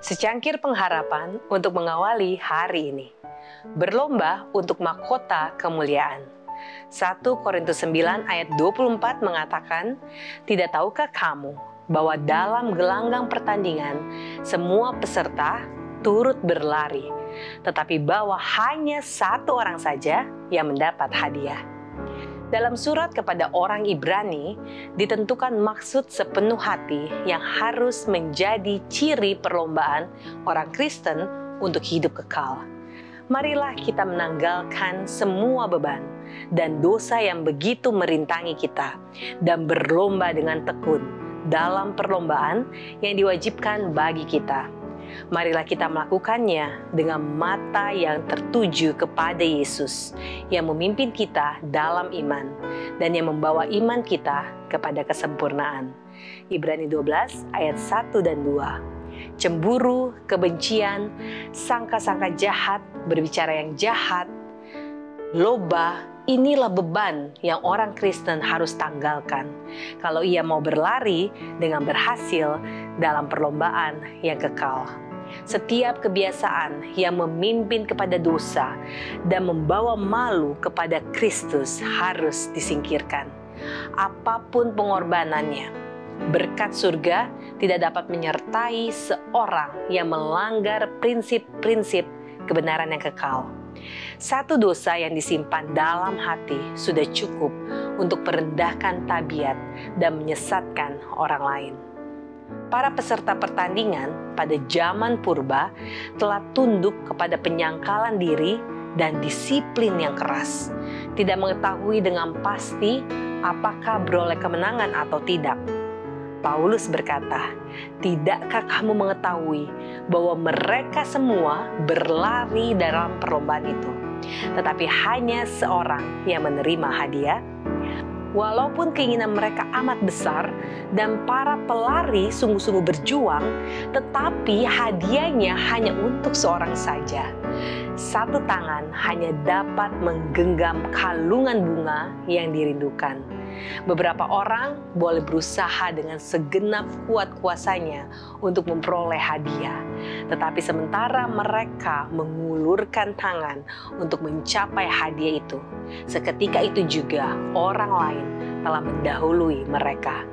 Secangkir pengharapan untuk mengawali hari ini. Berlomba untuk mahkota kemuliaan. 1 Korintus 9 ayat 24 mengatakan, "Tidak tahukah kamu bahwa dalam gelanggang pertandingan semua peserta turut berlari, tetapi bahwa hanya satu orang saja yang mendapat hadiah." Dalam surat kepada orang Ibrani, ditentukan maksud sepenuh hati yang harus menjadi ciri perlombaan orang Kristen untuk hidup kekal. Marilah kita menanggalkan semua beban dan dosa yang begitu merintangi kita dan berlomba dengan tekun dalam perlombaan yang diwajibkan bagi kita. Marilah kita melakukannya dengan mata yang tertuju kepada Yesus yang memimpin kita dalam iman dan yang membawa iman kita kepada kesempurnaan. Ibrani 12 ayat 1 dan 2. Cemburu, kebencian, sangka-sangka jahat, berbicara yang jahat, loba, inilah beban yang orang Kristen harus tanggalkan kalau ia mau berlari dengan berhasil dalam perlombaan yang kekal. Setiap kebiasaan yang memimpin kepada dosa dan membawa malu kepada Kristus harus disingkirkan. Apapun pengorbanannya, berkat surga tidak dapat menyertai seorang yang melanggar prinsip-prinsip kebenaran yang kekal. Satu dosa yang disimpan dalam hati sudah cukup untuk merendahkan tabiat dan menyesatkan orang lain. Para peserta pertandingan pada zaman purba telah tunduk kepada penyangkalan diri dan disiplin yang keras, tidak mengetahui dengan pasti apakah beroleh kemenangan atau tidak. Paulus berkata, "Tidakkah kamu mengetahui bahwa mereka semua berlari dalam perlombaan itu, tetapi hanya seorang yang menerima hadiah?" Walaupun keinginan mereka amat besar dan para pelari sungguh-sungguh berjuang, tetapi hadiahnya hanya untuk seorang saja. Satu tangan hanya dapat menggenggam kalungan bunga yang dirindukan. Beberapa orang boleh berusaha dengan segenap kuat kuasanya untuk memperoleh hadiah, tetapi sementara mereka mengulurkan tangan untuk mencapai hadiah itu, seketika itu juga orang lain telah mendahului mereka.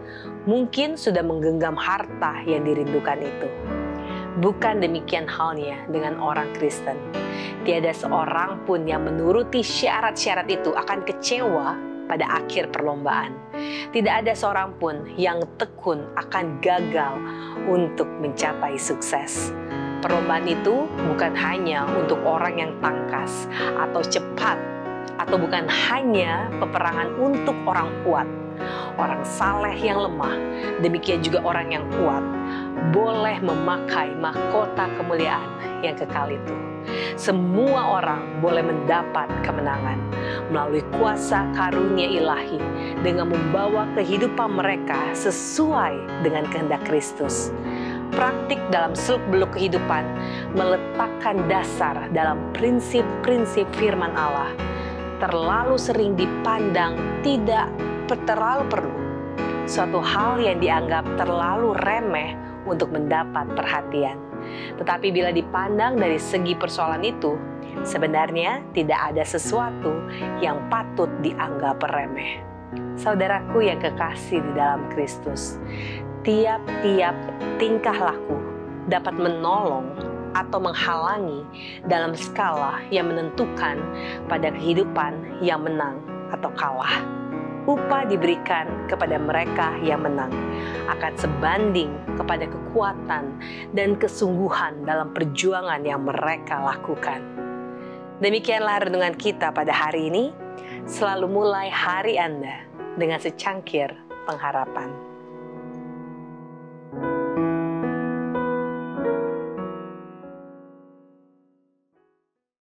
Mungkin sudah menggenggam harta yang dirindukan itu. Bukan demikian halnya dengan orang Kristen. Tiada seorang pun yang menuruti syarat-syarat itu akan kecewa pada akhir perlombaan. Tidak ada seorang pun yang tekun akan gagal untuk mencapai sukses. Perlombaan itu bukan hanya untuk orang yang tangkas atau cepat, atau bukan hanya peperangan untuk orang kuat. Orang saleh yang lemah, demikian juga orang yang kuat, boleh memakai mahkota kemuliaan yang kekal itu. Semua orang boleh mendapat kemenangan melalui kuasa karunia ilahi dengan membawa kehidupan mereka sesuai dengan kehendak Kristus. Praktik dalam seluk-beluk kehidupan meletakkan dasar dalam prinsip-prinsip firman Allah. Terlalu sering dipandang tidak terlalu perlu. Suatu hal yang dianggap terlalu remeh untuk mendapat perhatian. Tetapi bila dipandang dari segi persoalan itu, sebenarnya tidak ada sesuatu yang patut dianggap remeh. Saudaraku yang kekasih di dalam Kristus, tiap-tiap tingkah laku dapat menolong atau menghalangi dalam skala yang menentukan pada kehidupan yang menang atau kalah. Upah diberikan kepada mereka yang menang akan sebanding kepada kekuatan dan kesungguhan dalam perjuangan yang mereka lakukan. Demikianlah renungan kita pada hari ini. Selalu mulai hari Anda dengan secangkir pengharapan.